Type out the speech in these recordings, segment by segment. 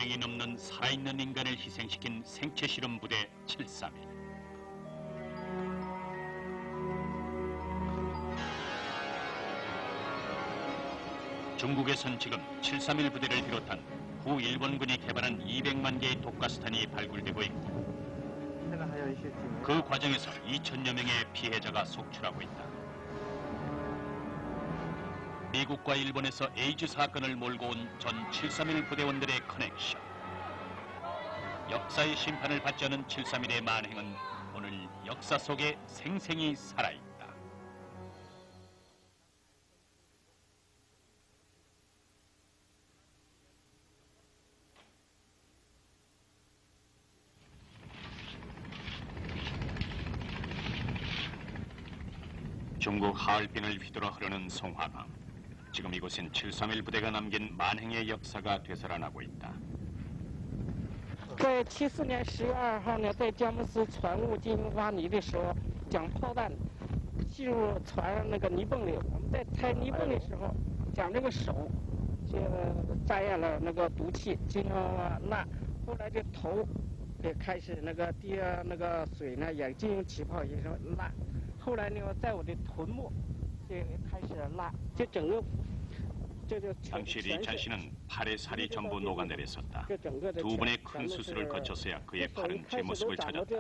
100명이 넘는 살아있는 인간을 희생시킨 생체 실험 부대 731. 중국에선 지금 731 부대를 비롯한 후 일본군이 개발한 200만 개의 독가스탄이 발굴되고 있고 그 과정에서 2천여 명의 피해자가 속출하고 있다. 미국과 일본에서 에이즈 사건을 몰고 온 전 731 부대원들의 커넥션. 역사의 심판을 받지 않은 731의 만행은 오늘 역사 속에 생생히 살아있다. 중국 하얼빈을 휘돌아 흐르는 송화강. 지금 이곳엔 731 부대가 남긴 만행의 역사가 되살아나고 있다. 在74年10月2号呢，在佳木斯船坞进行挖泥的时候，将炮弹进入船那个泥泵里。我们在拆泥泵的时候，将这个手就沾染了那个毒气，进行蜡。后来这头也开始那个滴那个水呢，也进行起泡，也是蜡。后来呢，在我的臀部就开始蜡，就整个。 당시 리찬 씨는 팔에 살이 전부 녹아내렸었다. 두 번의 큰 수술을 거쳐서야 그의 팔은 제 모습을 찾았다.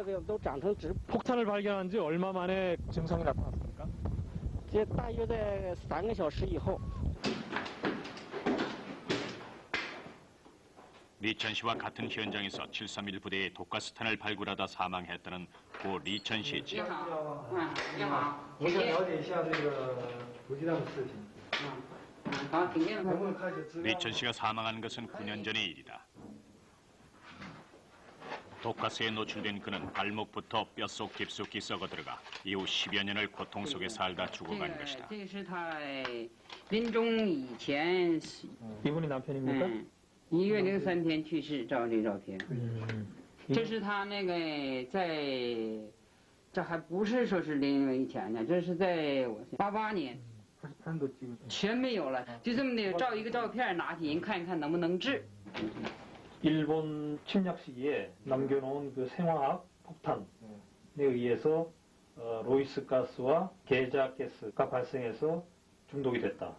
폭탄을 발견한 지 얼마 만에 증상이 나타났습니까? 大约在3个小时以后。 리찬 씨와 같은 현장에서 731 부대의 독가스탄을 발굴하다 사망했다는 고 리찬 씨지. 你好，你好，我想了解一下这个毒鸡蛋的事情。 리천 씨가 사망한 것은 9년 전의 일이다. 독가스에 노출된 그는 발목부터 뼛속 깊숙이 썩어 들어가 이후 10여 년을 고통 속에 살다 죽어간 것이다. 이분이 남편입니까? 1月03天去世，照这照片。这是他那个在，这还不是说是临危前呢，这是在我88年。 全没有了，就这么的照一个照片拿起人看一看能不能治。 일본 침략 시기에 남겨놓은 그 생화학 폭탄에 의해서 로이스 가스와 계자 가스가 발생해서 중독이 됐다.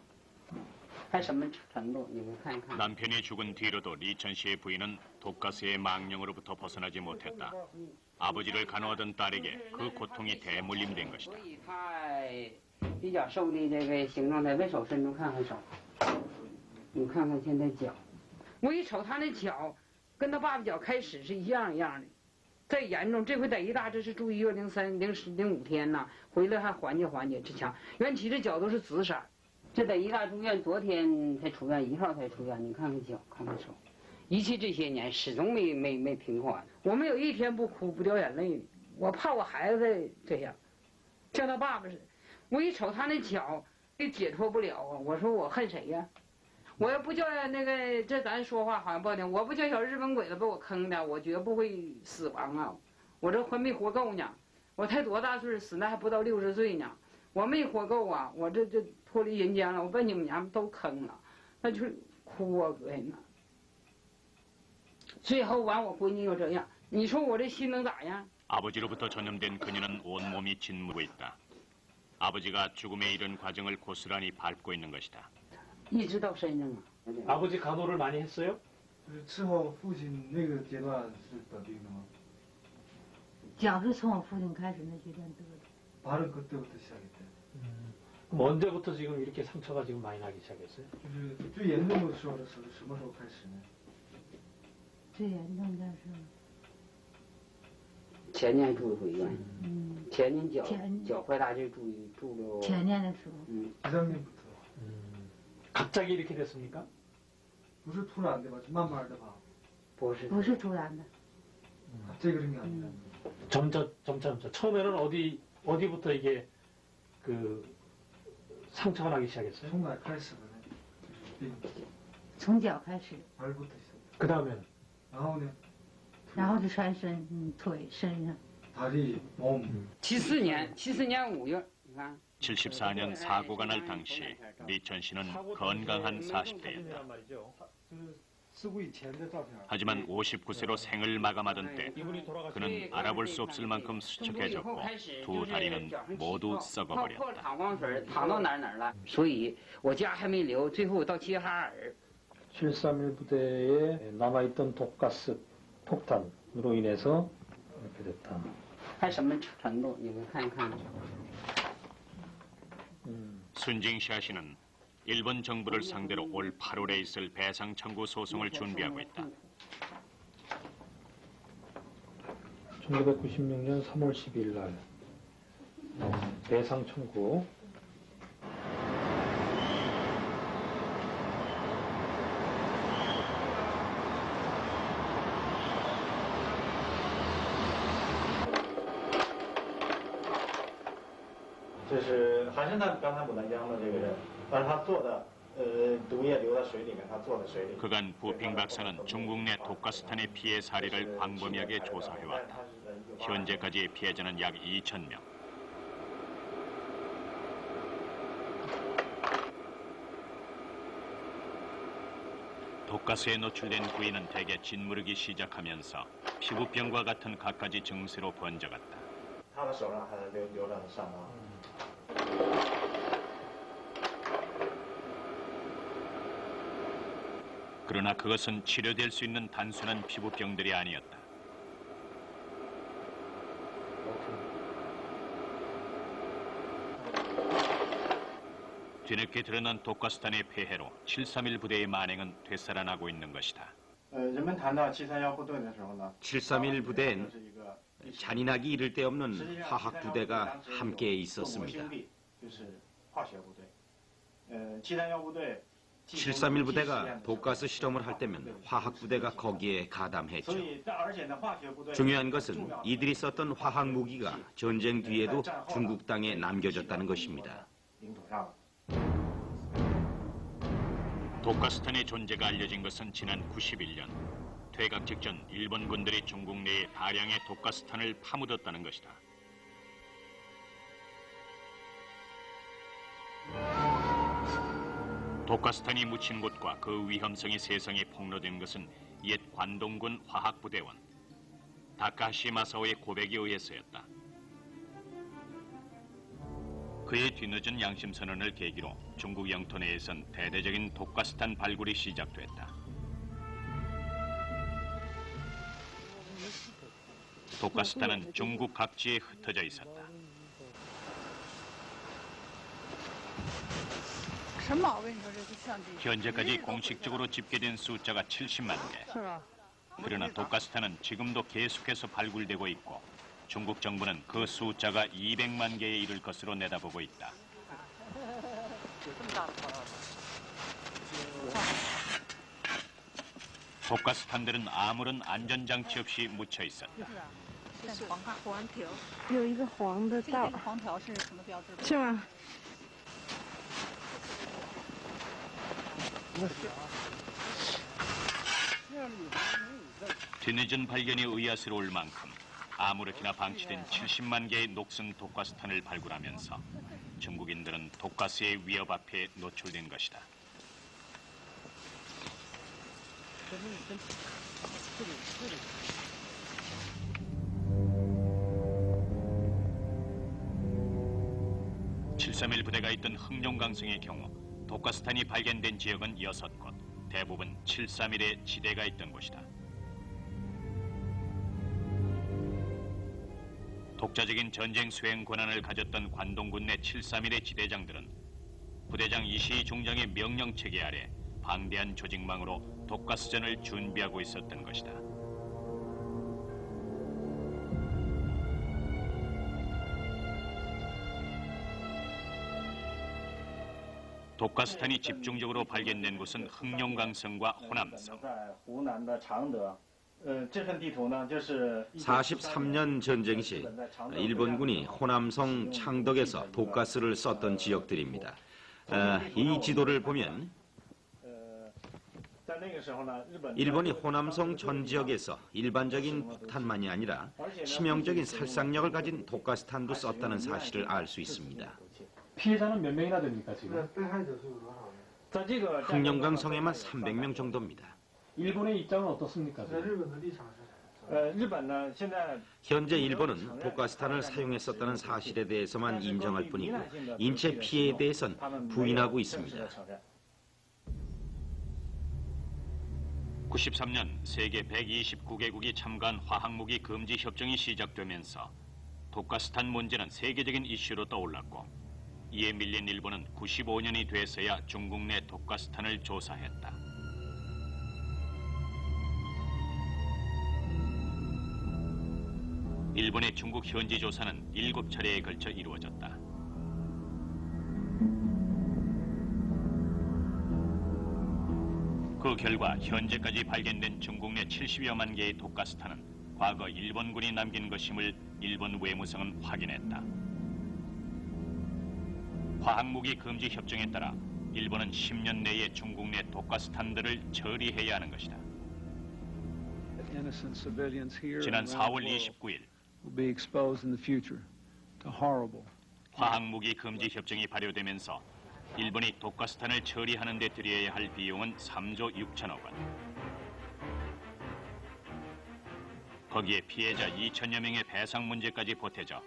还什么程度？你们看一看。 남편이 죽은 뒤로도 리천 씨의 부인은 독가스의 망령으로부터 벗어나지 못했다. 아버지를 간호하던 딸에게 그 고통이 대물림된 것이다. 比较瘦的这个形状的，把手伸出看看手，你看看现在脚，我一瞅他那脚，跟他爸爸脚开始是一样一样的，再严重，这回在医大这是住1月05天呐，回来还缓解缓解，这强，原起这脚都是紫色，这在医大住院，昨天才出院，1号才出院，你看看脚，看看手，一切这些年始终没平缓，我没有一天不哭不掉眼泪的，我怕我孩子这样，像他爸爸似的。 我一瞅他那脚，也解脱不了啊！我说我恨谁呀？我要不叫那个，这咱说话好像不好听，我不叫小日本鬼子把我坑的，我绝不会死亡啊！我这还没活够呢，我才多大岁死那还不到60岁呢，我没活够啊！我这脱离人间了，我把你们娘都坑了，那就是哭啊恶心呐！最后完我闺女又这样，你说我这心能咋样？ 아버지로부터 전염된 그녀는 온몸이 짓무르고 있다. 아버지가 죽음에 이른 과정을 고스란히 밟고 있는 것이다. 一直到身上啊。 아버지 간호를 많이 했어요? 伺候父亲那个阶段是得病的吗？ 脚是从我父亲开始那阶段得的。 바로 그때부터 시작했대. 그럼 언제부터 지금 이렇게 상처가 지금 많이 나기 시작했어요? 就是最严重的时候是什么时候开始呢？ 最严重的是，前年住回院，前年脚坏大就住了。前年的时候， 2~3年부터. 갑자기 이렇게 됐습니까? 不是突然的吧？是慢慢的吧？不是不是突然的， 갑자기 그런 게 아니라. 점차. 처음에는 어디부터 이게 그 상처가 나기 시작했어요? 从哪开始的呢？病，从脚开始， 발부터 시작. 그 다음에는 然后呢？然后就全身，腿、身上。 다리, 몸. 74年5月，你看。 74년 사고가 날 당시 리천 씨는 건강한 40대였다. 하지만 59세로 생을 마감하던 때 이분이 돌아가신 그는 알아볼 수 없을 만큼 수척해졌고 두 다리는 모두 썩어버렸다. 躺光水躺到哪儿哪儿了，所以我家还没留，最后到齐齐哈尔。 731 부대에 남아있던 독가스 폭탄으로 인해서 이렇게 됐다. 还什么程度？你们看一看。 순징시아 씨는 일본 정부를 상대로 올 8월에 있을 배상 청구 소송을 준비하고 있다. 1996년 3월 12일 날 배상 청구. 그간 부핑 박사는 중국 내 독가스탄의 피해 사례를 광범위하게 조사해왔다. 현재까지의 피해자는 약 2,000명. 독가스에 노출된 부위는 대개 짓무르기 시작하면서 피부병과 같은 갖가지 증세로 번져갔다. 그러나 그것은 치료될 수 있는 단순한 피부병들이 아니었다. 뒤늦게 드러난 독가스탄의 폐해로 731 부대의 만행은 되살아나고 있는 것이다. 731 부대엔 잔인하기 이를 데 없는 화학 부대가 함께 있었습니다. 731 부대가 독가스 실험을 할 때면 화학 부대가 거기에 가담했죠. 중요한 것은 이들이 썼던 화학 무기가 전쟁 뒤에도 중국 땅에 남겨졌다는 것입니다. 독가스탄의 존재가 알려진 것은 지난 91년. 퇴각 직전 일본 군들이 중국 내에 다량의 독가스탄을 파묻었다는 것이다. 독가스탄이 묻힌 곳과 그 위험성이 세상에 폭로된 것은 옛 관동군 화학부대원 다카시 마사오의 고백에 의해서였다. 그의 뒤늦은 양심선언을 계기로 중국 영토 내에선 대대적인 독가스탄 발굴이 시작됐다. 독가스탄은 중국 각지에 흩어져 있었다. 현재까지 공식적으로 집계된 숫자가 70만 개. 그러나 독가스탄은 지금도 계속해서 발굴되고 있고 중국 정부는 그 숫자가 200만 개에 이를 것으로 내다보고 있다. 독가스탄들은 아무런 안전장치 없이 묻혀 있었다. 有一个黄的道，是吗？ 뒤늦은 발견이 의아스러울 만큼 아무렇게나 방치된 70만 개의 녹슨 독가스탄을 발굴하면서 중국인들은 독가스의 위협 앞에 노출된 것이다. (731) 부대가 있던 흑룡강성의 경우 독가스탄이 발견된 지역은 6곳, 대부분 731의 지대가 있던 곳이다. 독자적인 전쟁 수행 권한을 가졌던 관동군 내 731의 지대장들은 부대장 이시이 중장의 명령 체계 아래 방대한 조직망으로 독가스전을 준비하고 있었던 것이다. 독가스탄이 집중적으로 발견된 곳은 흑룡강성과 호남성. 43년 전쟁 시 일본군이 호남성 창덕에서 독가스를 썼던 지역들입니다. 이 지도를 보면 일본이 호남성 전 지역에서 일반적인 폭탄만이 아니라 치명적인 살상력을 가진 독가스탄도 썼다는 사실을 알 수 있습니다. 피해자는 몇 명이나 됩니까 지금? 흑룡강성에만 300명 정도입니다. 일본의 입장은 어떻습니까? 현재 일본은 독가스탄을 사용했었다는 사실에 대해서만 인정할 뿐이고 인체 피해에 대해선 부인하고 있습니다. 93년 세계 129개국이 참가한 화학무기 금지 협정이 시작되면서 독가스탄 문제는 세계적인 이슈로 떠올랐고 이에 밀린 일본은 95년이 돼서야 중국 내 독가스탄을 조사했다. 일본의 중국 현지 조사는 7차례에 걸쳐 이루어졌다. 그 결과 현재까지 발견된 중국 내 70여만 개의 독가스탄은 과거 일본군이 남긴 것임을 일본 외무성은 확인했다. 화학무기 금지 협정에 따라 일본은 10년 내에 중국 내 독가스탄들을 처리해야 하는 것이다. 지난 4월 29일 화학무기 금지 협정이 발효되면서 일본이 독가스탄을 처리하는 데 들여야 할 비용은 3조 6천억 원. 거기에 피해자 2천여 명의 배상 문제까지 보태져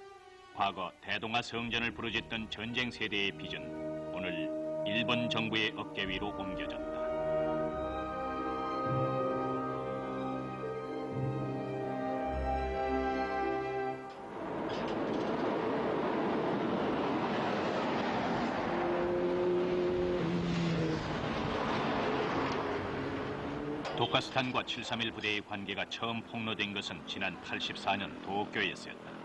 과거 대동아 성전을 부르짖던 전쟁 세대의 빚은 오늘 일본 정부의 어깨 위로 옮겨졌다. 독가스탄과 731 부대의 관계가 처음 폭로된 것은 지난 84년 도쿄에서였다.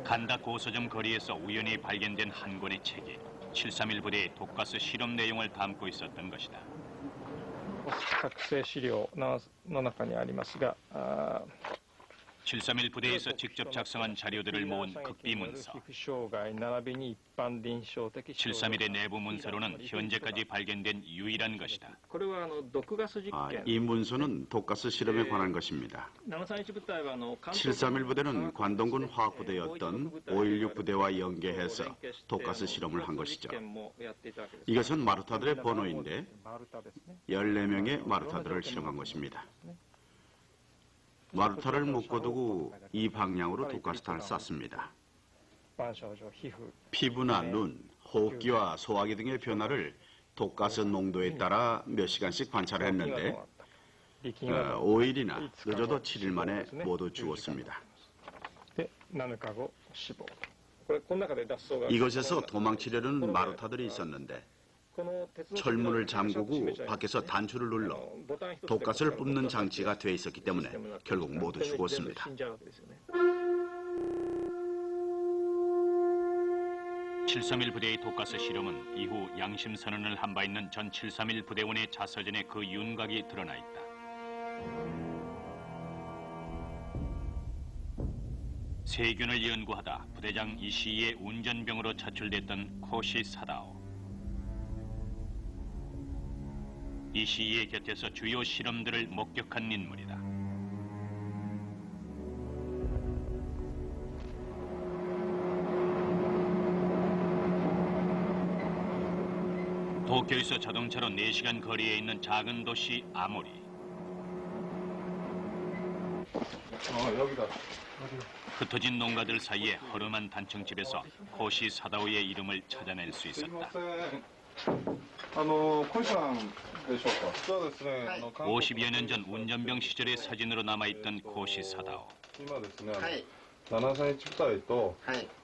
간다 고서점 거리에서 우연히 발견된 한 권의 책이 731 부대의 독가스 실험 내용을 담고 있었던 것이다. 作成資料の中にありますが、 731 부대에서 직접 작성한 자료들을 모은 극비 문서. 731의 내부 문서로는 현재까지 발견된 유일한 것이다. 이 문서는 독가스 실험에 관한 것입니다. 731 부대는 관동군 화학부대였던 516 부대와 연계해서 독가스 실험을 한 것이죠. 이것은 마루타들의 번호인데 14명의 마루타들을 실험한 것입니다. 마루타를 묶어두고 이 방향으로 독가스탄을 쐈습니다. 피부나 눈, 호흡기와 소화기 등의 변화를 독가스 농도에 따라 몇 시간씩 관찰했는데 5일이나 늦어도 7일 만에 모두 죽었습니다. 이것에서 도망치려는 마루타들이 있었는데 철문을 잠그고 밖에서 단추를 눌러 독가스를 뿜는 장치가 돼 있었기 때문에 결국 모두 죽었습니다. 731 부대의 독가스 실험은 이후 양심 선언을 한 바 있는 전 731 부대원의 자서전에 그 윤곽이 드러나 있다. 세균을 연구하다 부대장 이시이의 운전병으로 차출됐던 코시 사다오. 이시이의 곁에서 주요 실험들을 목격한 인물이다. 도쿄에서 자동차로 4시간 거리에 있는 작은 도시 아모리. 여기다. 흩어진 농가들 사이에 허름한 단층집에서 코시 사다오의 이름을 찾아낼 수 있었다. 50여 년 전 운전병 시절의 사진으로 남아있던 코시 사다오. 731部隊と、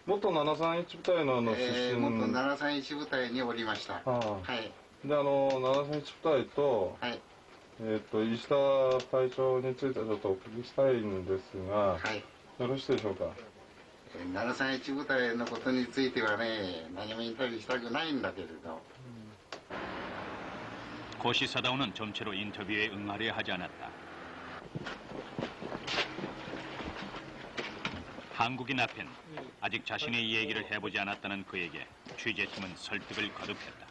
元731部隊の出身、元731部隊におりました。で731部隊と、石田隊長についてちょっとお聞きしたいんですが、よろしいでしょうか。731部隊のことについてはね、何も言ったりしたくないんだけれど。 코시 사다오는 점체로 인터뷰에 응하려 하지 않았다. 한국인 앞엔 아직 자신의 얘기를 해보지 않았다는 그에게 취재팀은 설득을 거듭했다.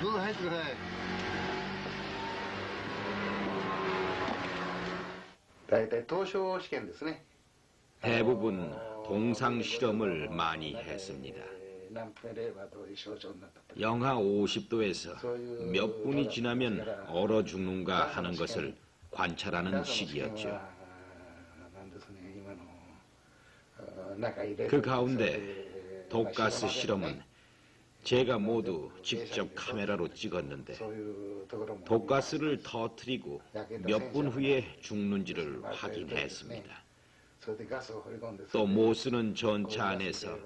どうぞ入ってください。大体東証試験ですね。 대부분 동상 실험을 많이 했습니다. 영하 50도에서 몇 분이 지나면 얼어 죽는가 하는 것을 관찰하는 시기였죠. 그 가운데 독가스 실험은 제가 모두 직접 카메라로 찍었는데 독가스를 터뜨리고 몇 분 후에 죽는지를 확인했습니다. 또 못 쓰는 전차 안에서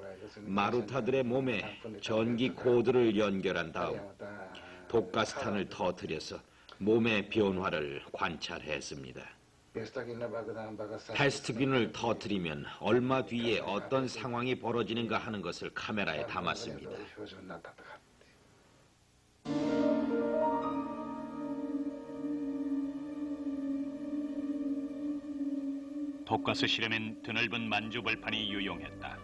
마루타들의 몸에 전기 코드를 연결한 다음 독가스탄을 터뜨려서 몸의 변화를 관찰했습니다. 패스트균을 터뜨리면 얼마 뒤에 어떤 상황이 벌어지는가 하는 것을 카메라에 담았습니다. 독가스 실험엔 드넓은 만주벌판이 유용했다.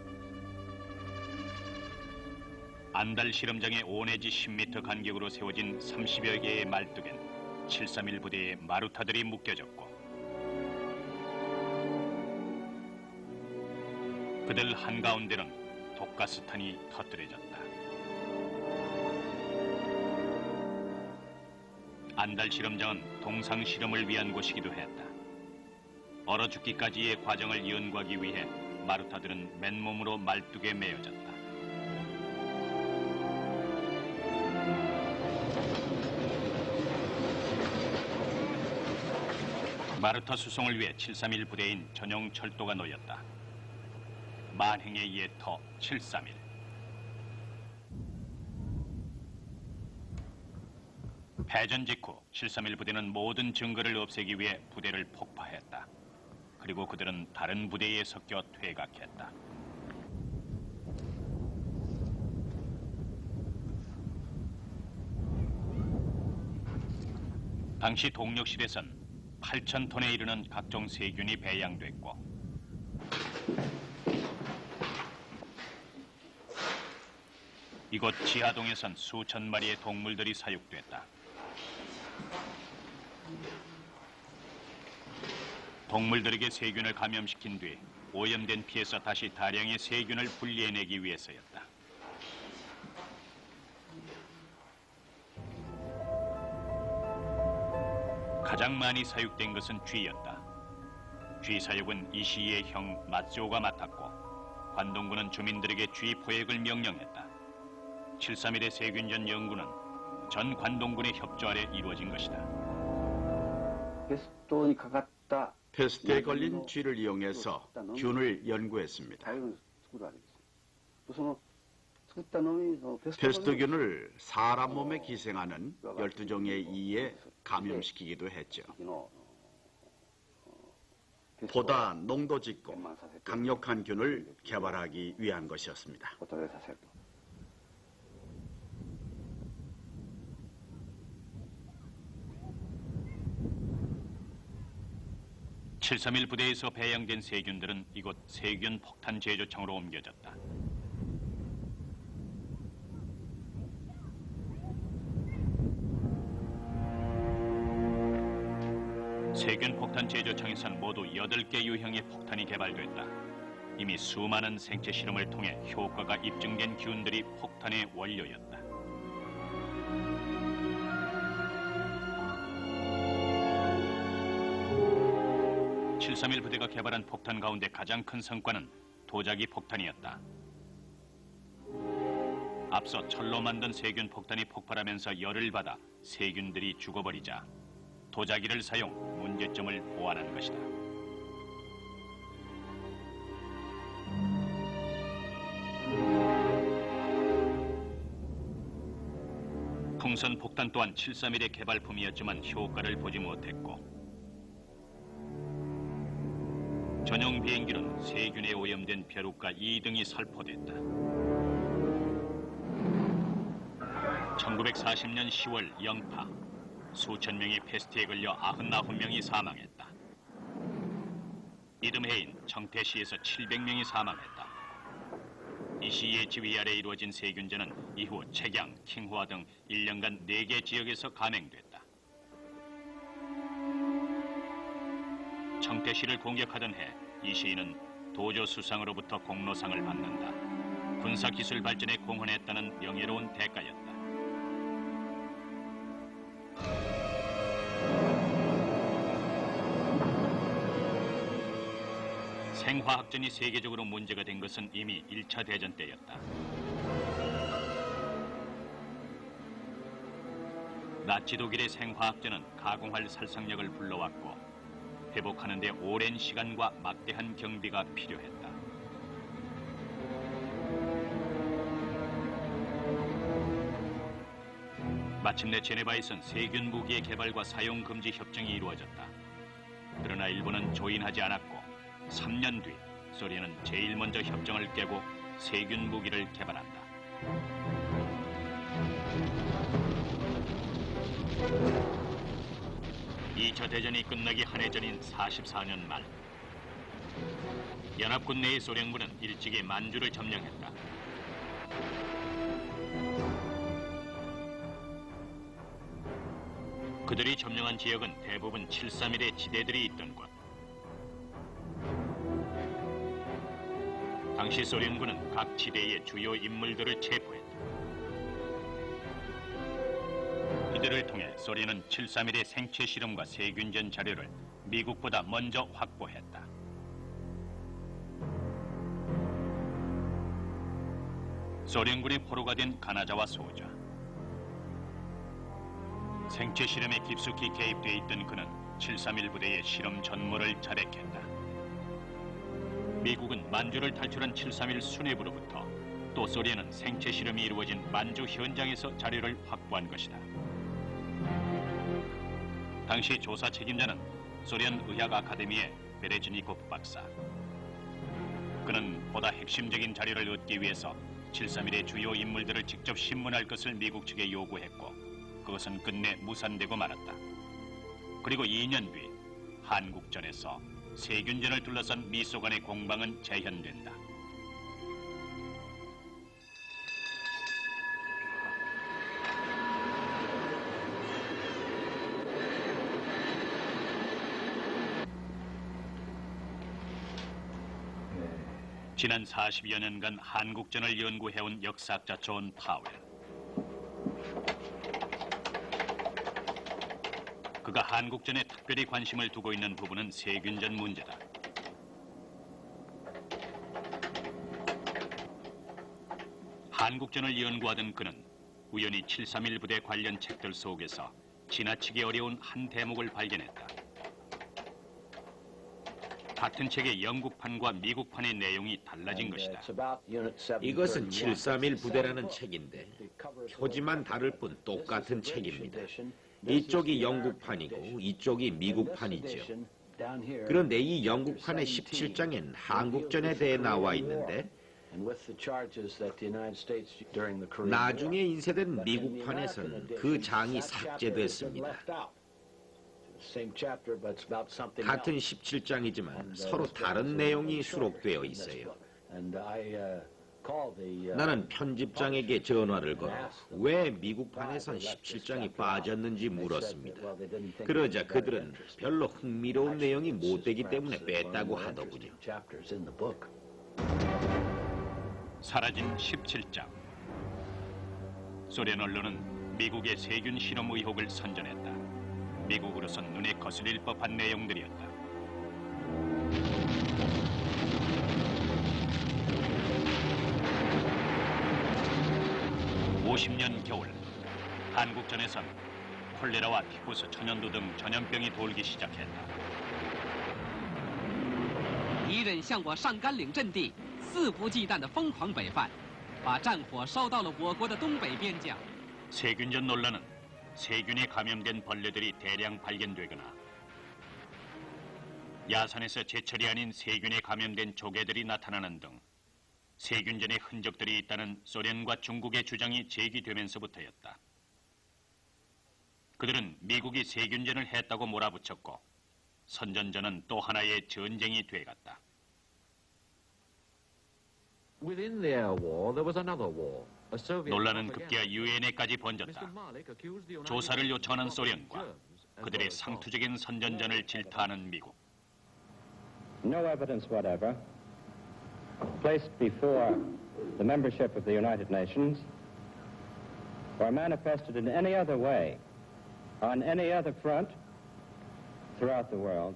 안달 실험장의 5 내지 10m 간격으로 세워진 30여 개의 말뚝엔 731 부대의 마루타들이 묶여졌고 그들 한가운데는 독가스탄이 터뜨려졌다. 안달 실험장은 동상 실험을 위한 곳이기도 했다. 얼어 죽기까지의 과정을 연구하기 위해 마루타들은 맨몸으로 말뚝에 매여졌다. 마루타 수송을 위해 731 부대인 전용 철도가 놓였다. 만행의 예터 731. 패전 직후 731 부대는 모든 증거를 없애기 위해 부대를 폭파했다. 그리고 그들은 다른 부대에 섞여 퇴각했다. 당시 동력실에선 8,000톤에 이르는 각종 세균이 배양됐고 이곳 지하동에선 수천 마리의 동물들이 사육됐다. 동물들에게 세균을 감염시킨 뒤 오염된 피에서 다시 다량의 세균을 분리해내기 위해서였다. 가장 많이 사육된 것은 쥐였다. 쥐 사육은 이시의 형 마쪼가 맡았고 관동군은 주민들에게 쥐 포획을 명령했다. 731의 세균전 연구는 전 관동군의 협조 아래 이루어진 것이다. 패스트에 걸린 쥐를 이용해서 균을 연구했습니다. 패스트균을 사람 몸에 기생하는 12종의 이에 감염시키기도 했죠. 보다 농도 짙고 강력한 균을 개발하기 위한 것이었습니다. 731 부대에서 배양된 세균들은 이곳 세균 폭탄 제조청으로 옮겨졌다. 세균 폭탄 제조청에선 모두 8개 유형의 폭탄이 개발됐다. 이미 수많은 생체 실험을 통해 효과가 입증된 균들이 폭탄의 원료였다. (731) 부대가 개발한 폭탄 가운데 가장 큰 성과는 도자기 폭탄이었다. 앞서 철로 만든 세균 폭탄이 폭발하면서 열을 받아 세균들이 죽어버리자 도자기를 사용 문제점을 보완한 것이다. 풍선 폭탄 또한 731의 개발품이었지만 효과를 보지 못했고 전용 비행기는 세균에 오염된 벼룩과 이등이 살포됐다. 1940년 10월 영파, 수천 명이 패스트에 걸려 99명이 사망했다. 이듬해인 청태시에서 700명이 사망했다. 이 시의 지휘 아래 이루어진 세균전은 이후 책양, 킹화 등 1년간 4개 지역에서 감행됐다. 청태시를 공격하던 해 이 시인은 도조 수상으로부터 공로상을 받는다. 군사기술 발전에 공헌했다는 명예로운 대가였다. 생화학전이 세계적으로 문제가 된 것은 이미 1차 대전 때였다. 나치 독일의 생화학전은 가공할 살상력을 불러왔고 회복하는 데 오랜 시간과 막대한 경비가 필요했다. 마침내 제네바에선 세균 무기의 개발과 사용 금지 협정이 이루어졌다. 그러나 일본은 조인하지 않았고 3년 뒤 소련은 제일 먼저 협정을 깨고 세균 무기를 개발한다. 이 2차 대전이 끝나기 한 해 전인 44년 말, 연합군 내의 소련군은 일찍이 만주를 점령했다. 그들이 점령한 지역은 대부분 731의 지대들이 있던 곳. 당시 소련군은 각 지대의 주요 인물들을 체포했다. 이들을 통해 소련은 731의 생체 실험과 세균전 자료를 미국보다 먼저 확보했다. 소련군의 포로가 된 가나자와 소자. 생체 실험에 깊숙이 개입돼 있던 그는 731 부대의 실험 전모를 자백했다. 미국은 만주를 탈출한 731 수뇌부로부터 또 소련은 생체 실험이 이루어진 만주 현장에서 자료를 확보한 것이다. 당시 조사 책임자는 소련 의학 아카데미의 베레즈니코프 박사. 그는 보다 핵심적인 자료를 얻기 위해서 731의 주요 인물들을 직접 신문할 것을 미국 측에 요구했고 그것은 끝내 무산되고 말았다. 그리고 2년 뒤 한국전에서 세균전을 둘러싼 미소 간의 공방은 재현된다. 지난 40여 년간 한국전을 연구해온 역사학자 존 파웰. 그가 한국전에 특별히 관심을 두고 있는 부분은 세균전 문제다. 한국전을 연구하던 그는 우연히 731 부대 관련 책들 속에서 지나치기 어려운 한 대목을 발견했다. 같은 책의 영국판과 미국판의 내용이 달라진 것이다. 이것은 731 부대라는 책인데 표지만 다를 뿐 똑같은 책입니다. 이쪽이 영국판이고 이쪽이 미국판이죠. 그런데 이 영국판의 17장엔 한국전에 대해 나와 있는데 나중에 인쇄된 미국판에서는 그 장이 삭제됐습니다. 같은 17장이지만 서로 다른 내용이 수록되어 있어요. 나는 편집장에게 전화를 걸어 왜 미국판에선 17장이 빠졌는지 물었습니다. 그러자 그들은 별로 흥미로운 내용이 못 되기 때문에 뺐다고 하더군요. 사라진 17장. 소련 언론은 미국의 세균 실험 의혹을 선전했다. 미국으로선 눈에 거슬릴 법한 내용들이었다. (50년) 겨울 한국전에선 콜레라와 티푸스, 천연두 등 전염병이 돌기 시작했다. 敌人向我上甘岭阵地肆无忌惮地疯狂北犯，把战火烧到了我国的东北边疆。 세균전 논란은 세균에 감염된 벌레들이 대량 발견되거나 야산에서 제철이 아닌 세균에 감염된 조개들이 나타나는 등 세균전의 흔적들이 있다는 소련과 중국의 주장이 제기되면서부터였다. 그들은 미국이 세균전을 했다고 몰아붙였고 선전전은 또 하나의 전쟁이 돼갔다. 논란은 급기야 유엔에까지 번졌다. 조사를 요청하는 소련과 그들의 상투적인 선전전을 질타하는 미국. No evidence whatever placed before the membership of the United Nations, or manifested in any other way, on any other front throughout the world,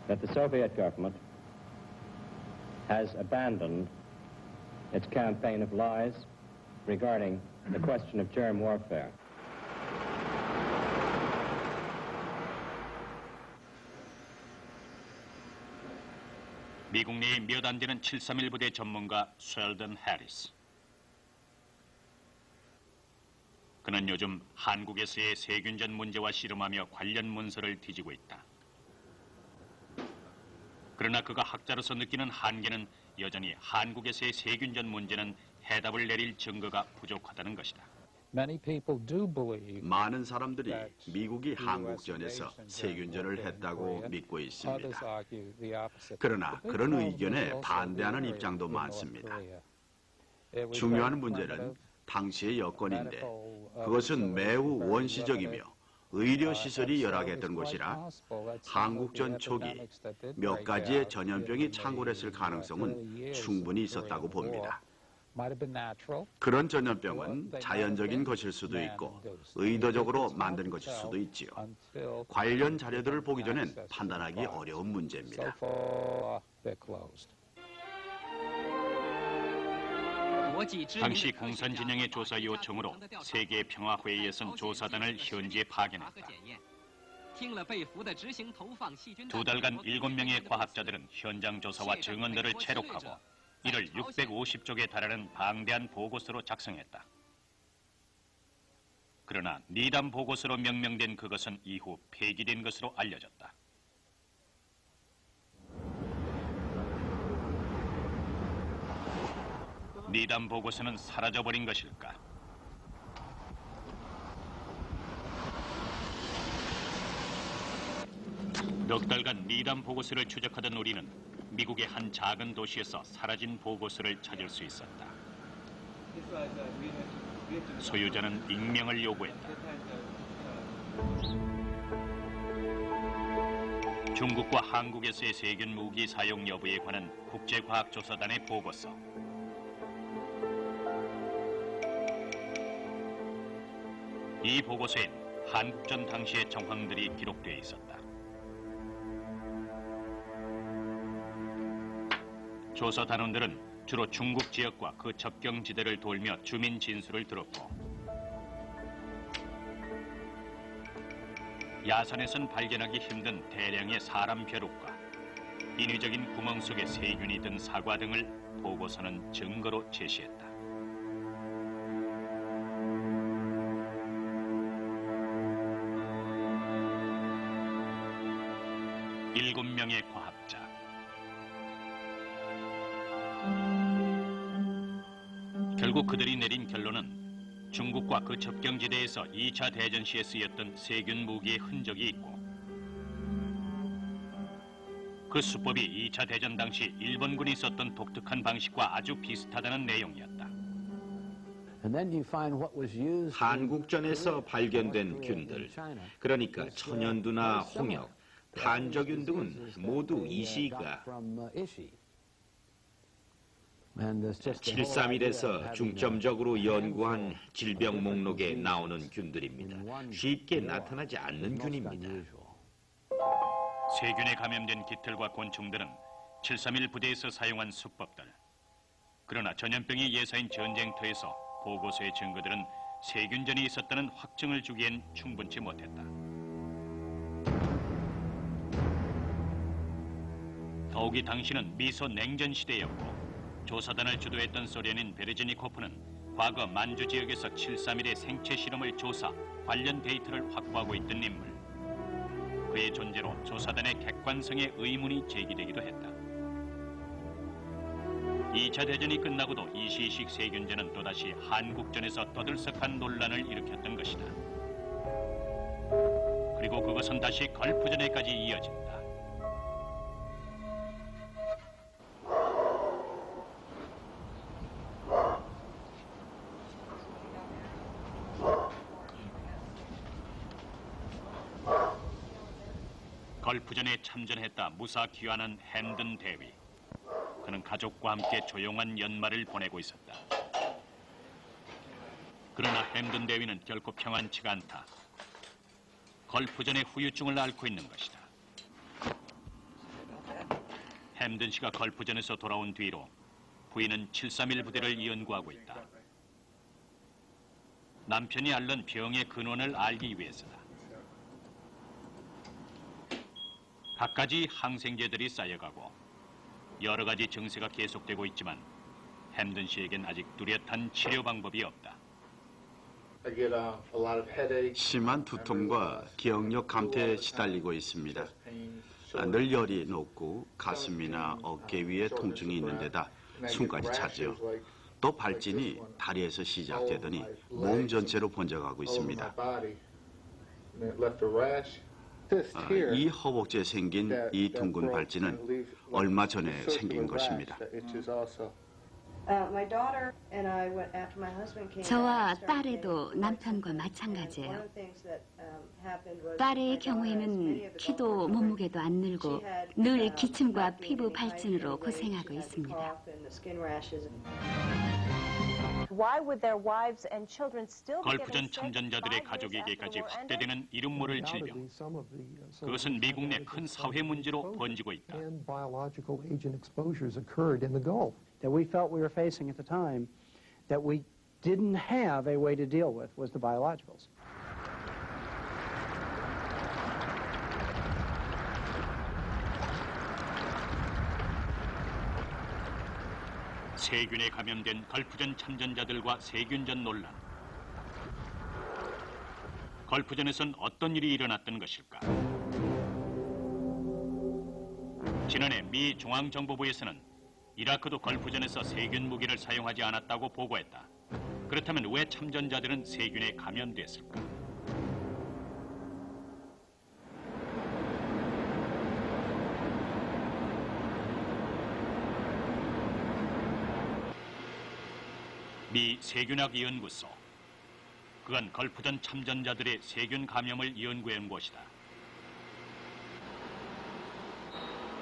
that the Soviet government has abandoned its campaign of lies regarding the question of germ warfare. 미국 내에 몇 안 되는 731 부대 전문가 쉘던 해리스. 그는 요즘 한국에서의 세균전 문제와 씨름하며 관련 문서를 뒤지고 있다. 그러나 그가 학자로서 느끼는 한계는 여전히 한국에서의 세균전 문제는 해답을 내릴 증거가 부족하다는 것이다. 많은 사람들이 미국이 한국전에서 세균전을 했다고 믿고 있습니다. 그러나 그런 의견에 반대하는 입장도 많습니다. 중요한 문제는 당시의 여건인데 그것은 매우 원시적이며 의료시설이 열악했던 곳이라 한국전 초기 몇 가지의 전염병이 창궐했을 가능성은 충분히 있었다고 봅니다. 그런 전염병은 자연적인 것일 수도 있고 의도적으로 만든 것일 수도 있지요. 관련 자료들을 보기 전엔 판단하기 어려운 문제입니다. 당시 공산진영의 조사 요청으로 세계평화회의에선 조사단을 현지에 파견했다. 2 달간 7명의 과학자들은 현장 조사와 증언들을 채록하고 이를 650쪽에 달하는 방대한 보고서로 작성했다. 그러나 니담 보고서로 명명된 그것은 이후 폐기된 것으로 알려졌다. 니담 보고서는 사라져버린 것일까? 넉 달간 니담 보고서를 추적하던 우리는 미국의 한 작은 도시에서 사라진 보고서를 찾을 수 있었다. 소유자는 익명을 요구했다. 중국과 한국에서의 세균 무기 사용 여부에 관한 국제과학조사단의 보고서. 이 보고서엔 한국전 당시의 정황들이 기록되어 있었다. 조사 단원들은 주로 중국 지역과 그 접경지대를 돌며 주민 진술을 들었고 야산에선 발견하기 힘든 대량의 사람 벼룩과 인위적인 구멍 속에 세균이 든 사과 등을 보고서는 증거로 제시했다. 일곱 명의 과학자. 결국 그들이 내린 결론은 중국과 그 접경지대에서 2차 대전 시에 쓰였던 세균 무기의 흔적이 있고 그 수법이 2차 대전 당시 일본군이 썼던 독특한 방식과 아주 비슷하다는 내용이었다. 한국전에서 발견된 균들, 그러니까 천연두나 홍역, 탄저균 등은 모두 이 시가 731에서 중점적으로 연구한 질병 목록에 나오는 균들입니다. 쉽게 나타나지 않는 균입니다. 세균에 감염된 깃털과 곤충들은 731 부대에서 사용한 수법들. 그러나 전염병이 예사인 전쟁터에서 보고서의 증거들은 세균전이 있었다는 확증을 주기엔 충분치 못했다. 더욱이 당시는 미소 냉전 시대였고 조사단을 주도했던 소련인 베르즈니코프는 과거 만주 지역에서 731의 생체 실험을 조사, 관련 데이터를 확보하고 있던 인물. 그의 존재로 조사단의 객관성에 의문이 제기되기도 했다. 2차 대전이 끝나고도 이시식 세균전은 또다시 한국전에서 떠들썩한 논란을 일으켰던 것이다. 그리고 그것은 다시 걸프전에까지 이어진다. 걸프전에 참전했다 무사 귀환한 핸든 대위. 그는 가족과 함께 조용한 연말을 보내고 있었다. 그러나 햄든 대위는 결코 평안치가 않다. 걸프전의 후유증을 앓고 있는 것이다. 햄든 씨가 걸프전에서 돌아온 뒤로 부인은 731 부대를 연구하고 있다. 남편이 앓는 병의 근원을 알기 위해서다. 갖가지 항생제들이 쌓여가고 여러 가지 증세가 계속되고 있지만 햄든 씨에겐 아직 뚜렷한 치료 방법이 없다. 심한 두통과 기억력 감퇴에 시달리고 있습니다. 늘 열이 높고 가슴이나 어깨 위에 통증이 있는 데다 숨까지 차지요. 또 발진이 다리에서 시작되더니 몸 전체로 번져가고 있습니다. 이 허벅지에 생긴 이 둥근 발진은 얼마 전에 생긴 것입니다. 저와 딸애도 남편과 마찬가지예요. 딸의 경우에는 키도 몸무게도 안 늘고 늘 기침과 피부 발진으로 고생하고 있습니다. 걸프전 참전자들의 가족에게까지 확대되는 이름 모를 질병. 그것은 미국 내 큰 사회 문제로 번지고 있다. That we felt we were facing at the time that we didn't have a way to deal with was the biologicals. 세균에 감염된 걸프전 참전자들과 세균전 논란. 걸프전에선 어떤 일이 일어났던 것일까? 지난해 미 중앙정보부에서는 이라크도 걸프전에서 세균 무기를 사용하지 않았다고 보고했다. 그렇다면 왜 참전자들은 세균에 감염됐을까? 미 세균학 연구소. 그건 걸프전 참전자들의 세균 감염을 연구한 곳이다.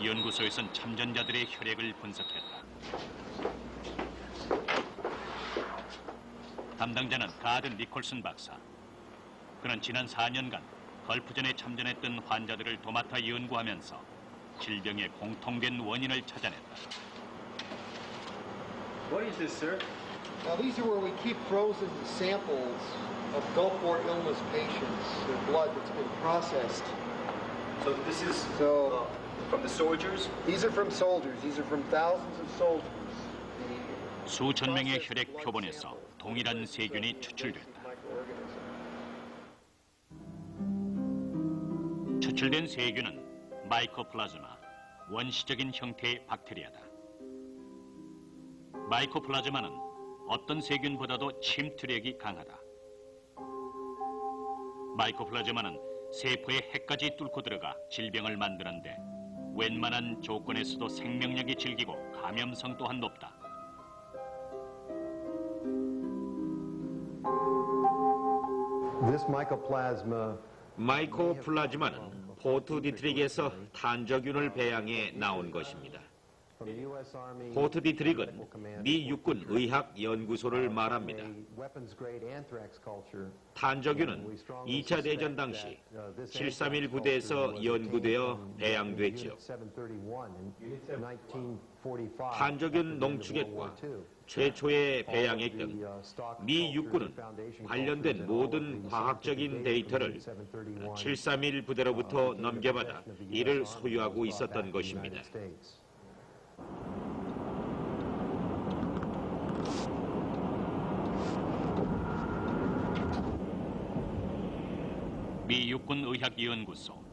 연구소에선 참전자들의 혈액을 분석했다. 담당자는 가든 니콜슨 박사. 그는 지난 4년간 걸프전에 참전했던 환자들을 도맡아 연구하면서 질병의 공통된 원인을 찾아냈다. What is this, sir? These are where we keep frozen samples of Gulf War illness patients, their blood that's been processed. So this is from the soldiers? These are from soldiers. These are from thousands of soldiers. 수천 명의 혈액 표본에서 동일한 세균이 추출됐다. 추출된 세균은 마이코플라즈마, 원시적인 형태의 박테리아다. 마이코플라즈마는 어떤 세균보다도 침투력이 강하다. 마이코플라즈마는 세포의 핵까지 뚫고 들어가 질병을 만드는데 웬만한 조건에서도 생명력이 질기고 감염성 또한 높다. 마이코플라즈마는 포트 디트릭에서 탄저균을 배양해 나온 것입니다. 포트 디트릭은 미 육군 의학연구소를 말합니다. 탄저균은 2차 대전 당시 731 부대에서 연구되어 배양됐지요. 탄저균 농축액과 최초의 배양액 등 미 육군은 관련된 모든 과학적인 데이터를 731 부대로부터 넘겨받아 이를 소유하고 있었던 것입니다. 미 육군의학연구소.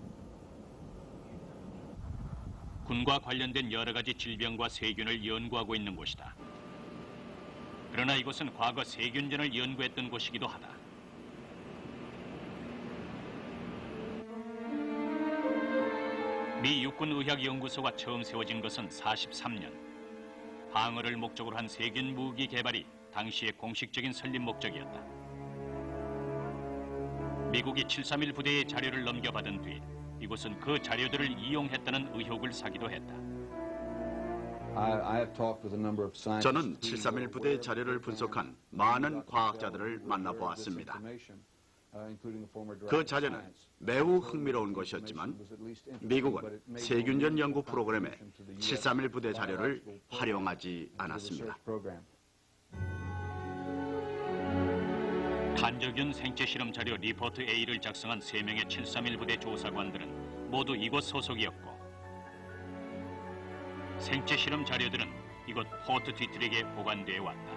군과 관련된 여러 가지 질병과 세균을 연구하고 있는 곳이다. 그러나 이곳은 과거 세균전을 연구했던 곳이기도 하다. 미 육군의학연구소가 처음 세워진 것은 43년. 방어를 목적으로 한 세균 무기 개발이 당시의 공식적인 설립 목적이었다. 미국이 731 부대의 자료를 넘겨받은 뒤 이곳은 그 자료들을 이용했다는 의혹을 사기도 했다. 저는 731 부대의 자료를 분석한 많은 과학자들을 만나보았습니다. 그 자료는 매우 흥미로운 것이었지만 미국은 세균전 연구 프로그램에 731 부대 자료를 활용하지 않았습니다. 탄저균 생체 실험 자료 리포트 A를 작성한 3명의 731 부대 조사관들은 모두 이곳 소속이었고 생체 실험 자료들은 이곳 포트 디트릭에 보관되어 왔다.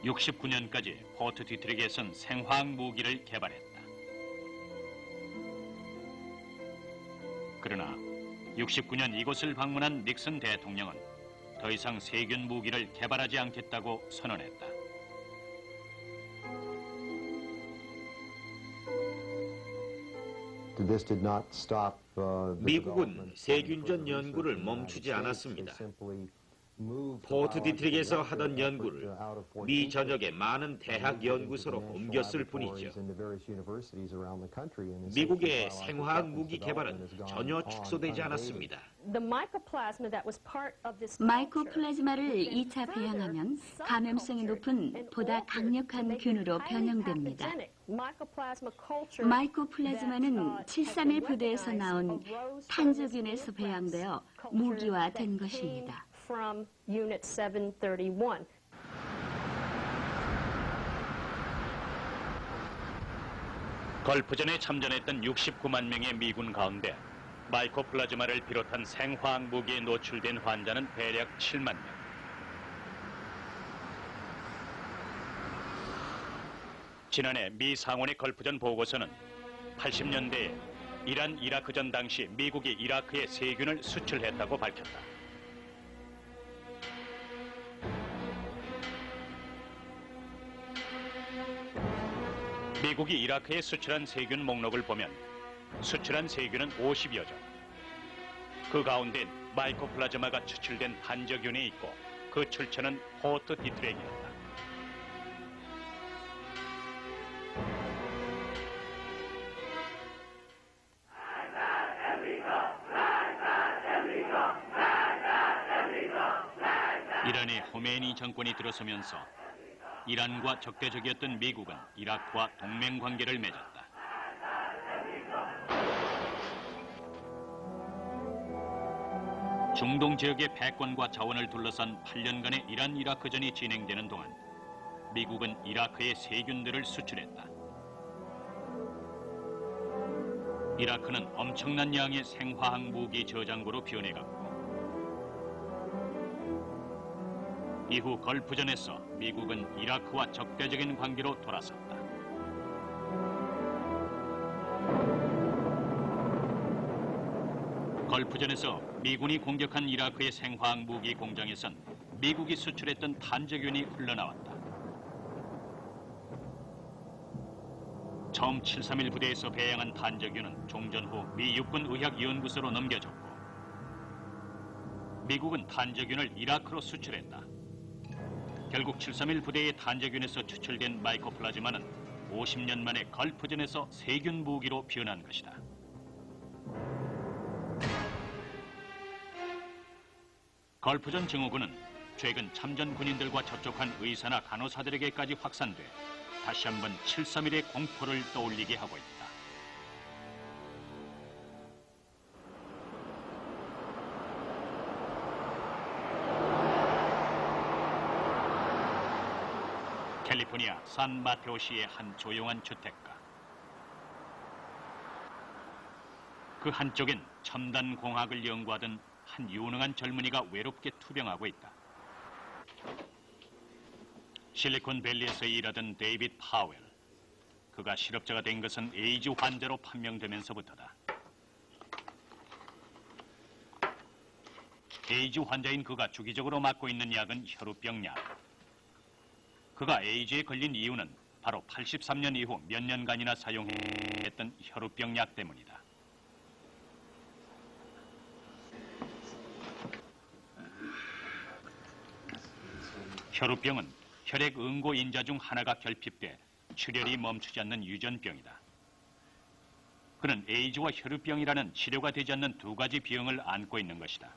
69년까지 포트 디트릭에선 생화학 무기를 개발했다. 그러나 69년 이곳을 방문한 닉슨 대통령은 더 이상 세균 무기를 개발하지 않겠다고 선언했다. 미국은 세균전 연구를 멈추지 않았습니다. 포트 디트릭에서 하던 연구를 미 전역의 많은 대학 연구소로 옮겼을 뿐이죠. 미국의 생화학 무기 개발은 전혀 축소되지 않았습니다. 마이코플라즈마를 2차 배양하면 감염성이 높은 보다 강력한 균으로 변형됩니다. 마이코플라즈마는 731 부대에서 나온 탄저균에서 배양되어 무기화된 것입니다. From Unit 731. 걸프전에 참전했던 69만 명의 미군 가운데 마이코플라즈마를 비롯한 생화학 무기에 노출된 환자는 대략 7만 명. 지난해 미 상원의 걸프전 보고서는 80년대에 이란 이라크전 당시 미국이 이라크에 세균을 수출했다고 밝혔다. 미국이 이라크에 수출한 세균 목록을 보면 수출한 세균은 50여 종. 그 가운데 마이코플라즈마가 추출된 탄저균이 있고 그 출처는 포트 디트릭이었다. 이란의 호메이니 정권이 들어서면서 이란과 적대적이었던 미국은 이라크와 동맹 관계를 맺었다. 중동 지역의 패권과 자원을 둘러싼 8년간의 이란-이라크전이 진행되는 동안 미국은 이라크에 세균들을 수출했다. 이라크는 엄청난 양의 생화학 무기 저장고로 변해갔고 이후 걸프전에서 미국은 이라크와 적대적인 관계로 돌아섰다. 걸프전에서 미군이 공격한 이라크의 생화학 무기 공장에선 미국이 수출했던 탄저균이 흘러나왔다. 처음 731 부대에서 배양한 탄저균은 종전 후 미 육군의학연구소로 넘겨졌고 미국은 탄저균을 이라크로 수출했다. 결국 731 부대의 탄저균에서 추출된 마이코플라즈마는 50년 만에 걸프전에서 세균 무기로 변한 것이다. 걸프전 증후군은 최근 참전 군인들과 접촉한 의사나 간호사들에게까지 확산돼 다시 한번 731의 공포를 떠올리게 하고 있다. 캘리포니아 산 마테오시의 한 조용한 주택가. 그 한쪽엔 첨단 공학을 연구하던 한 유능한 젊은이가 외롭게 투병하고 있다. 실리콘밸리에서 일하던 데이빗 파웰. 그가 실업자가 된 것은 에이즈 환자로 판명되면서부터다. 에이즈 환자인 그가 주기적으로 맞고 있는 약은 혈우병 약. 그가 에이즈에 걸린 이유는 바로 83년 이후 몇 년간이나 사용했던 혈우병 약 때문이다. 혈우병은 혈액 응고 인자 중 하나가 결핍돼 출혈이 멈추지 않는 유전병이다. 그는 에이즈와 혈우병이라는 치료가 되지 않는 두 가지 병을 안고 있는 것이다.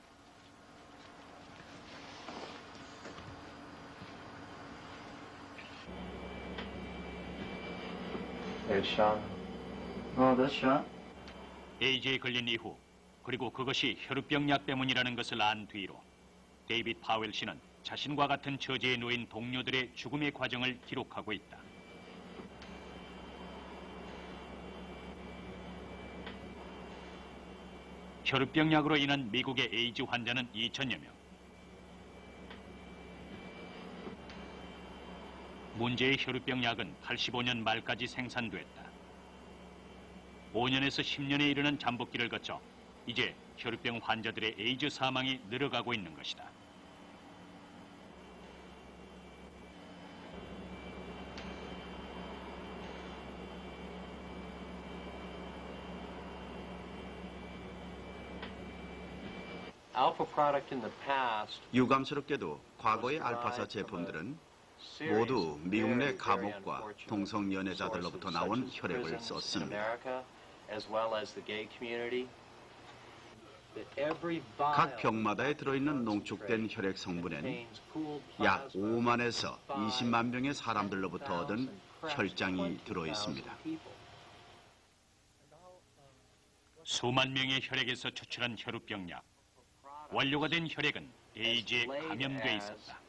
에이즈에 걸린 이후, 그리고 그것이 혈우병 약 때문이라는 것을 안 뒤로 데이빗 파웰 씨는 자신과 같은 처지에 놓인 동료들의 죽음의 과정을 기록하고 있다. 혈우병 약으로 인한 미국의 에이즈 환자는 2천여 명. 문제의 혈우병 약은 85년 말까지 생산됐다. 5년에서 10년에 이르는 잠복기를 거쳐 이제 혈우병 환자들의 에이즈 사망이 늘어가고 있는 것이다. 유감스럽게도 과거의 알파사 제품들은 모두 미국 내 감옥과 동성 연애자들로부터 나온 혈액을 썼습니다. 각 병마다에 들어있는 농축된 혈액 성분엔 약 5만에서 20만 명의 사람들로부터 얻은 혈장이 들어있습니다. 수만 명의 혈액에서 추출한 혈우병 약. 원료가 된 혈액은 에이즈에 감염돼 있었다.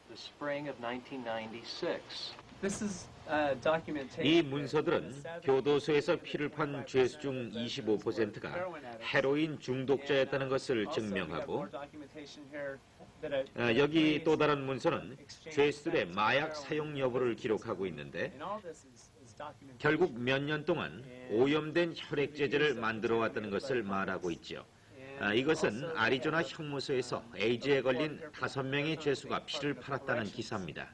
이 문서들은 교도소에서 피를 판 죄수 중 25%가 헤로인 중독자였다는 것을 증명하고, 여기 또 다른 문서는 죄수들의 마약 사용 여부를 기록하고 있는데, 결국 몇 년 동안 오염된 혈액 제제를 만들어 왔다는 것을 말하고 있죠. 이것은 아리조나 형무소에서 에이즈에 걸린 5명의 죄수가 피를 팔았다는 기사입니다.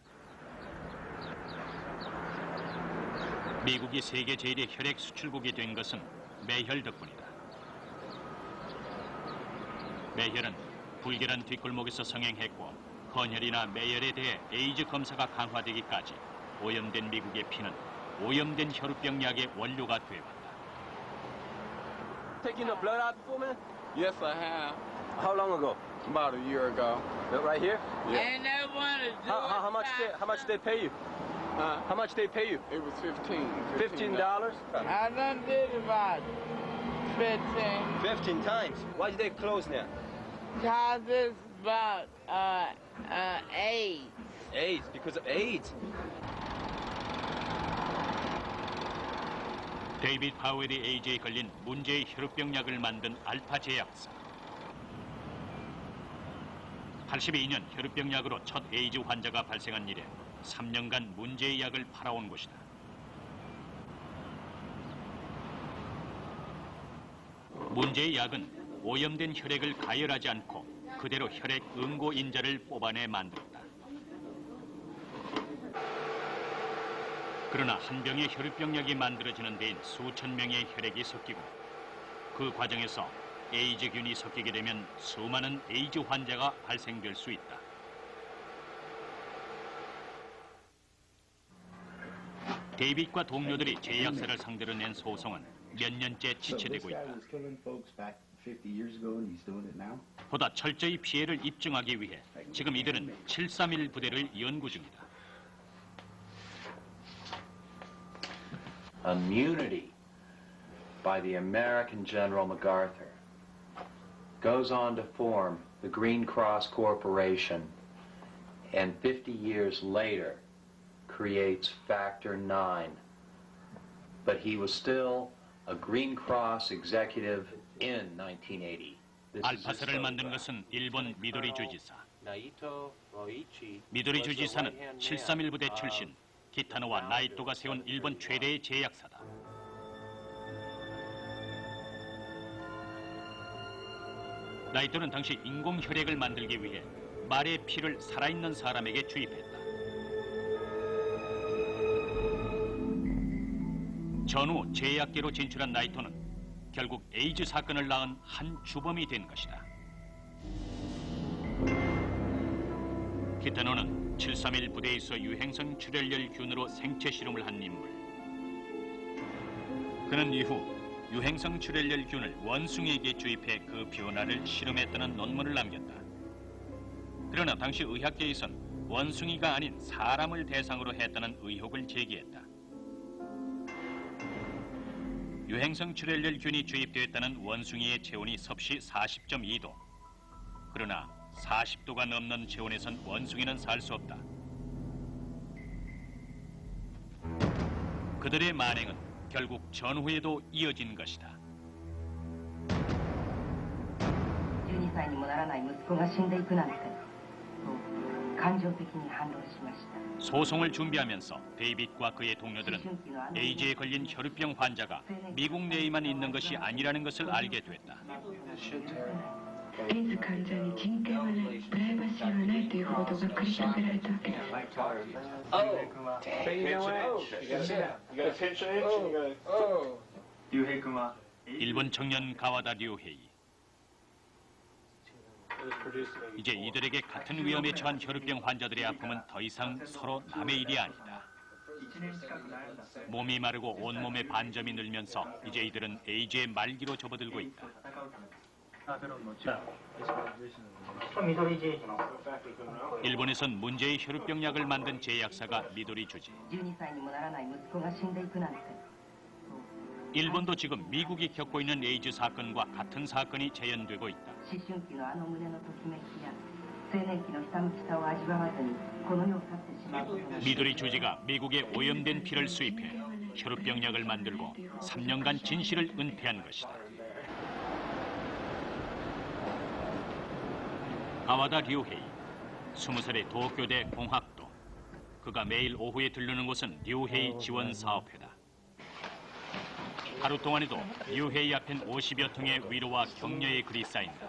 미국이 세계 제1의 혈액 수출국이 된 것은 매혈 덕분이다. 매혈은 불결한 뒷골목에서 성행했고, 건혈이나 매혈에 대해 에이즈 검사가 강화되기까지 오염된 미국의 피는 오염된 혈우병 약의 원료가 되어왔다. Taking the blood out before, man? Yes, I have. How long ago? About a year ago. Right here? Yeah. And they want to do how much they pay you? How much they pay you? It was $15. I done did about 15. 15 times. Why did they close now? Cause it's about AIDS. AIDS, because of AIDS. 데이빗 파웰이 에이즈에 걸린 문제의 혈우병 약을 만든 알파 제약사. 82년 혈우병 약으로 첫 에이즈 환자가 발생한 이래 3년간 문제의 약을 팔아온 곳이다. 문제의 약은 오염된 혈액을 가열하지 않고 그대로 혈액 응고 인자를 뽑아내 만들었다. 그러나 한 병의 혈우병 약이 만들어지는 데인 수천 명의 혈액이 섞이고, 그 과정에서 에이즈균이 섞이게 되면 수많은 에이즈 환자가 발생될 수 있다. 데이빗과 동료들이 제약사를 상대로 낸 소송은 몇 년째 지체되고 있다. 보다 철저히 피해를 입증하기 위해 지금 이들은 731 부대를 연구 중이다. Immunity by the American General MacArthur goes on to form the Green Cross Corporation, and 50 years later creates Factor 9. But he was still a Green Cross executive in 1980. 알파사를 만든 것은 일본 미도리 주지사. 미도리 주지사는 731 부대 출신, 기타노와 나이토가 세운 일본 최대의 제약사다. 나이토는 당시 인공 혈액을 만들기 위해 말의 피를 살아있는 사람에게 주입했다. 전후 제약계로 진출한 나이토는 결국 에이즈 사건을 낳은 한 주범이 된 것이다. 기타노는 731 부대에서 유행성 출혈열 균으로 생체 실험을 한 인물. 그는 이후 유행성 출혈열균을 원숭이에게 주입해 그 변화를 실험했다는 논문을 남겼다. 그러나 당시 의학계에선 원숭이가 아닌 사람을 대상으로 했다는 의혹을 제기했다. 유행성 출혈열균이 주입되었다는 원숭이의 체온이 섭씨 40.2도. 그러나 40도가 넘는 체온에선 원숭이는 살 수 없다. 그들의 만행은 결국 전후에도 이어진 것이다. 12歳にもならない息子が死んでいくなんて感情的に反論しました。 소송을 준비하면서 데이빗과 그의 동료들은 에이즈에 걸린 혈우병 환자가 미국 내에만 있는 것이 아니라는 것을 알게 됐다. エイズ患者に人権はない、プライバシーはないという報道が繰り広げられたわけです。 일본 청년 가와다 류헤이. 이제 이들에게 같은 위험에 처한 혈우병 환자들의 아픔은 더 이상 서로 남의 일이 아니다. 몸이 마르고 온몸에 반점이 늘면서 이제 이들은 에이즈의 말기로 접어들고 있다. 일본에선 문제의 혈우병 약을 만든 제약사가 미도리 주지. 12歳にもならない息子が死んでいくなんて 일본도 지금 미국이 겪고 있는 에이즈 사건과 같은 사건이 재현되고 있다. 思春期のあの胸のときめきや青年期のひたむきさを味わわずにこの世を去ってしまうことが 미도리 주지가 미국에 오염된 피를 수입해 혈우병 약을 만들고 3년간 진실을 은폐한 것이다. 가와다 류헤이, 20살의 도쿄대 공학도. 그가 매일 오후에 들르는 곳은 류헤이 지원 사업회다. 하루 동안에도 류헤이 앞엔 50여 통의 위로와 격려의 글이 쌓인다.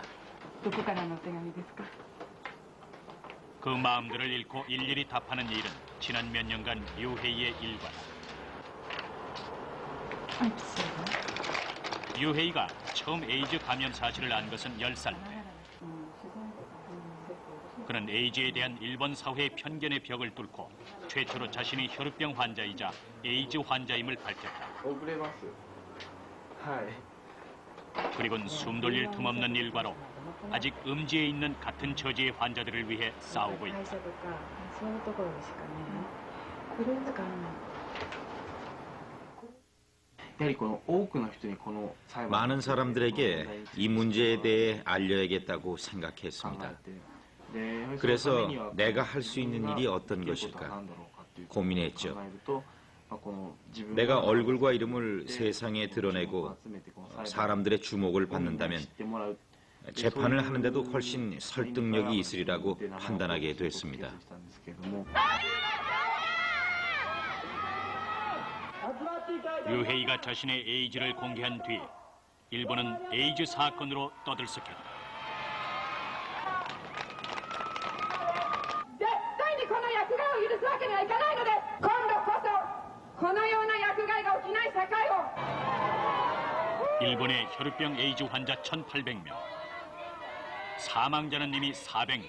그 마음들을 잃고 일일이 답하는 일은 지난 몇 년간 류헤이의 일과다. 류헤이가 처음 에이즈 감염 사실을 안 것은 10살 때. 그는 에이즈에 대한 일본 사회의 편견의 벽을 뚫고 최초로 자신이 혈우병 환자이자 에이즈 환자임을 밝혔다. 그리고는 숨 돌릴 틈 없는 일과로 아직 음지에 있는 같은 처지의 환자들을 위해 싸우고 있다. 많은 사람들에게 이 문제에 대해 알려야겠다고 생각했습니다. 그래서 내가 할 수 있는 일이 어떤 것일까 고민했죠. 내가 얼굴과 이름을 세상에 드러내고 사람들의 주목을 받는다면 재판을 하는데도 훨씬 설득력이 있으리라고 판단하게 됐습니다. 류헤이가 자신의 에이즈를 공개한 뒤 일본은 에이즈 사건으로 떠들썩했다. 絶対にこの薬害を許すわけにはいかないので、今度こそこのような薬害が起きない社会を 일본의 혈우병 에이즈 환자 1,800명, 사망자는 이미 400명.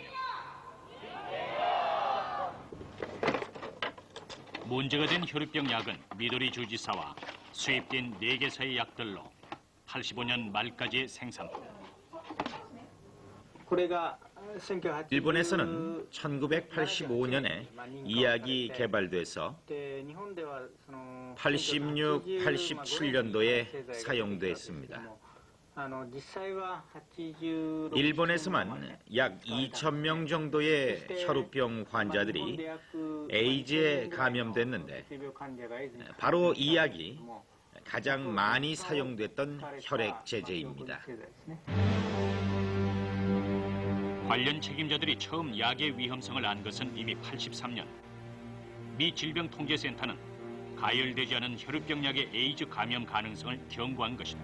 문제가 된 혈우병 약은 미도리 주지사와 수입된 4개사의 약들로 85년 말까지의 생산품. 일본에서는 1985년에 이 약이 개발돼서 86, 87년도에 사용됐습니다. 일본에서만 약 2,000명 정도의 혈우병 환자들이 에이즈에 감염됐는데 바로 이 약이 가장 많이 사용됐던 혈액 제제입니다. 관련 책임자들이 처음 약의 위험성을 안 것은 이미 83년. 미 질병통제센터는 가열되지 않은 혈우병 약의 에이즈 감염 가능성을 경고한 것이다.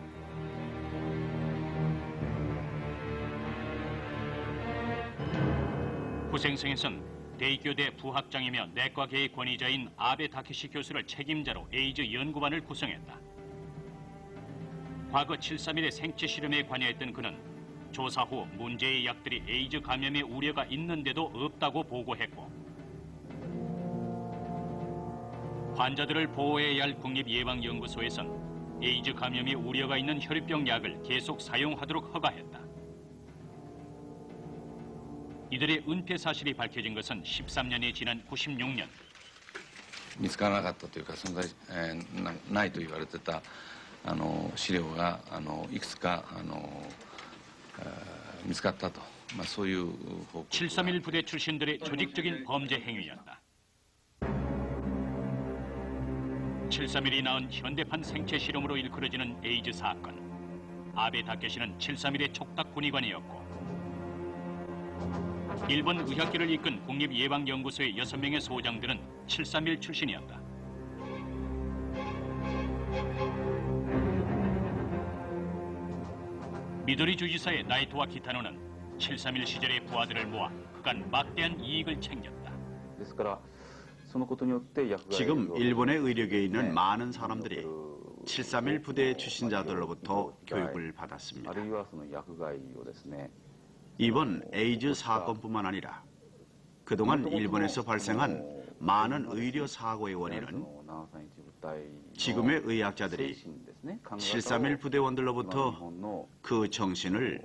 후생성에선 대이교대 부학장이며 내과계의 권위자인 아베 다케시 교수를 책임자로 에이즈 연구반을 구성했다. 과거 7.3일의 생체 실험에 관여했던 그는 조사 후 문제의 약들이 에이즈 감염의 우려가 있는데도 없다고 보고했고, 환자들을 보호해야 할 국립예방연구소에선 에이즈 감염의 우려가 있는 혈유병 약을 계속 사용하도록 허가했다. 이들의 은폐 사실이 밝혀진 것은 13년이 지난 96년. 見つからなかったというか存在、ないと言われてた資料がいくつか見つかったと、そういう報告。 731 부대 출신들의 조직적인 범죄 행위였다. 731이 낳은 현대판 생체 실험으로 일컬어지는 에이즈 사건. 아베 다케시는 731의 촉탁 군의관이었고 일본 의학계를 이끈 국립예방연구소의 6명의 소장들은 731 출신이었다. 미도리 주지사의 나이토와 기타노는 731 시절의 부하들을 모아 그간 막대한 이익을 챙겼다. 지금 일본의 의료계에 있는 많은 사람들이 731 부대 출신자들로부터 교육을 받았습니다. 이번 에이즈 사건뿐만 아니라 그동안 일본에서 발생한 많은 의료 사고의 원인은 지금의 의학자들이 731 부대원들로부터 그 정신을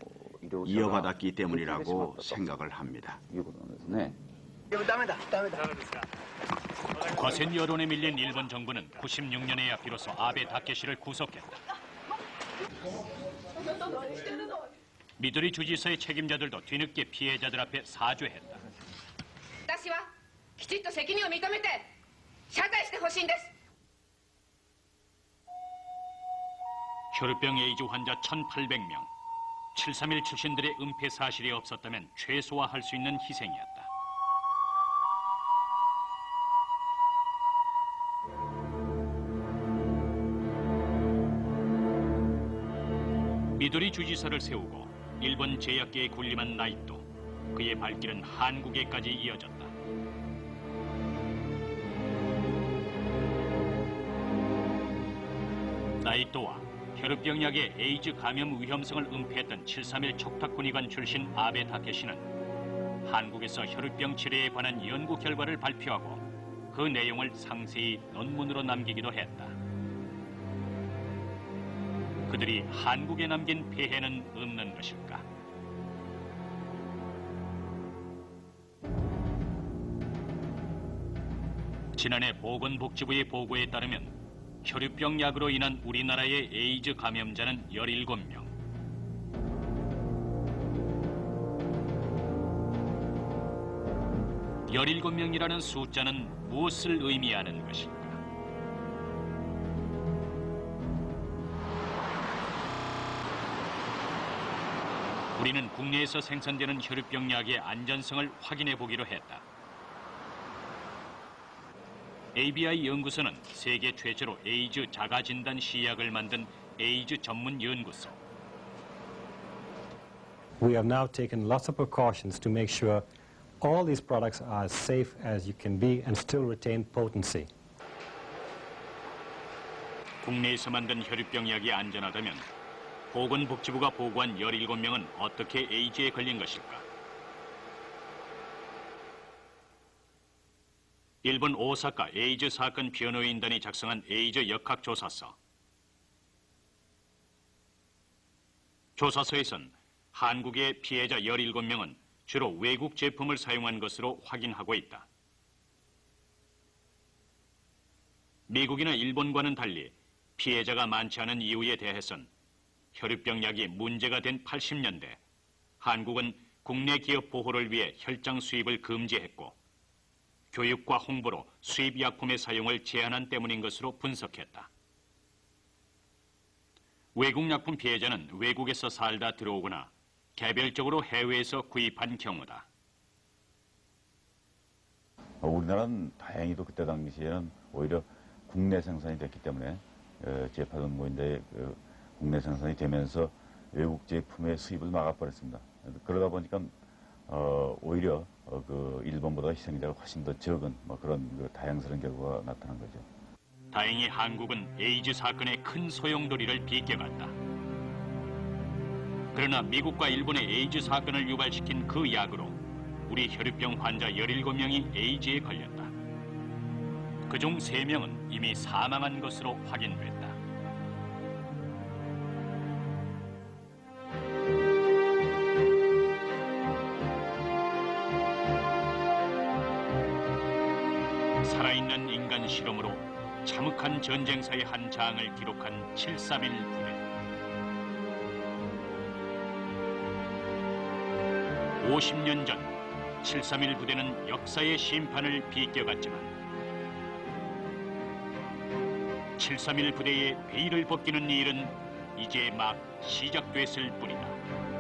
이어받았기 때문이라고 생각을 합니다. 거센 여론에 밀린 일본 정부는 96년에야 비로소 아베 다케시를 구속했다. 미도리 주지사의 책임자들도 뒤늦게 피해자들 앞에 사죄했다. 혈유병 에이즈 환자 1,800명. 731 출신들의 은폐 사실이 없었다면 최소화할 수 있는 희생이었다. 미도리 주지사를 세우고 일본 제약계에 군림한 나이토. 그의 발길은 한국에까지 이어졌다. 나이토와 혈유병 약의 에이즈 감염 위험성을 은폐했던 731 촉탁군의관 출신 아베 다케시는 한국에서 혈유병 치료에 관한 연구 결과를 발표하고 그 내용을 상세히 논문으로 남기기도 했다. 그들이 한국에 남긴 폐해는 없는 것일까? 지난해 보건복지부의 보고에 따르면 혈유병 약으로 인한 우리나라의 에이즈 감염자는 17명. (17명이라는) 숫자는 무엇을 의미하는 것일까? 우리는 국내에서 생산되는 혈유병 약의 안전성을 확인해 보기로 했다. ABI 연구소는 세계 최초로 에이즈 자가진단 시약을 만든 에이즈 전문 연구소. We have now taken lots of precautions to make sure all these products are as safe as you can be and still retain potency. 국내에서 만든 혈유병 약이 안전하다면 보건복지부가 보고한 17명은 어떻게 에이즈에 걸린 것일까? 일본 오사카 에이즈 사건 변호인단이 작성한 에이즈 역학조사서. 조사서에선 한국의 피해자 17명은 주로 외국 제품을 사용한 것으로 확인하고 있다. 미국이나 일본과는 달리 피해자가 많지 않은 이유에 대해선 혈유병 약이 문제가 된 80년대 한국은 국내 기업 보호를 위해 혈장 수입을 금지했고 교육과 홍보로 수입 약품의 사용을 제한한 때문인 것으로 분석했다. 외국 약품 피해자는 외국에서 살다 들어오거나 개별적으로 해외에서 구입한 경우다. 우리나라는 다행히도 그때 당시에는 오히려 국내 생산이 됐기 때문에 제8원모인데 국내 생산이 되면서 외국 제품의 수입을 막아버렸습니다. 그러다 보니까 오히려 그 일본보다 희생자가 훨씬 더 적은 그런 다양스러운 결과가 나타난 거죠. 다행히 한국은 에이즈 사건의 큰 소용돌이를 비껴갔다. 그러나 미국과 일본의 에이즈 사건을 유발시킨 그 약으로 우리 혈유병 환자 17명이 에이즈에 걸렸다. 그중 3명은 이미 사망한 것으로 확인됐다. 살아있는 인간 실험으로 참혹한 전쟁사의 한 장을 기록한 731 부대. 50년 전 731 부대는 역사의 심판을 비껴갔지만 731 부대의 베일을 벗기는 일은 이제 막 시작됐을 뿐이다.